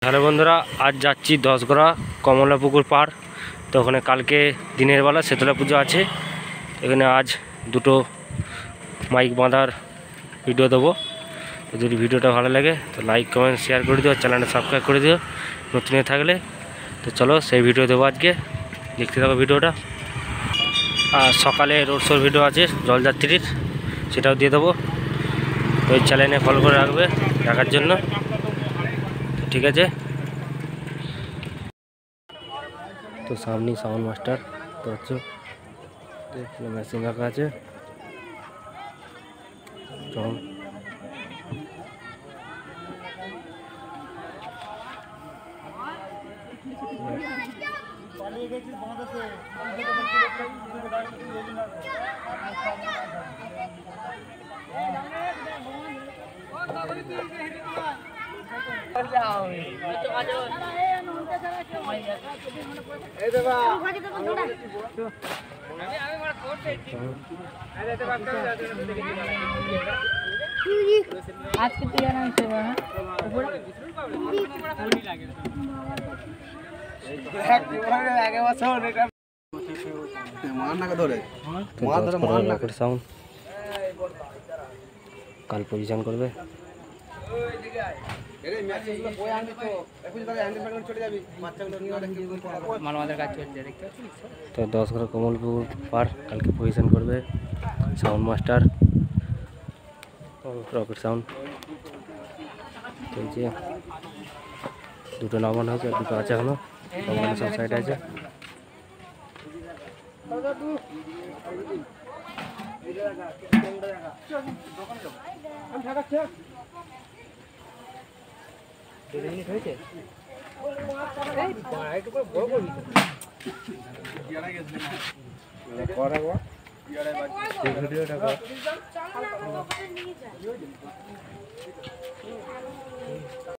Hello বন্ধুরা, আজ যাচ্ছি দশগড়া কমলাপুকুর পাড়। তো ওখানে কালকে দিনের বেলা শীতলা পুজো আছে। এখানে আজ দুটো মাইক বাঁধার ভিডিও দেবো। তো যদি ভিডিওটা ভালো লাগে তো লাইক কমেন্ট শেয়ার করে দিও, চ্যানেলটা সাবস্ক্রাইব করে দিও নতুন থাকলে। তো চলো সেই ভিডিও দেবো, আজকে দেখতে থাকো ভিডিওটা। আর সকালে রোড শোর ভিডিও আছে জলযাত্রীর, সেটাও দিয়ে দেবো। তো ওই চ্যানেলে ফলো করে রাখবে দেখার জন্য। তো ঠিক আছে। তো সামনেই সাউন্ড মাস্টার তো হচ্ছে মেশিন রাখা আছে। চল আজকে তুই আর আমি দেবো। হ্যাঁ কাল পজিশন করবে। তো দশগড়া কমলপুর পার কালকে পজিশন করবে সাউন্ড মাস্টার রকেট সাউন্ড। চলছে, দুটো নামানো হয়েছে, দুটো আছে এখনো, সব সাইডে আছে। ভিডিওটা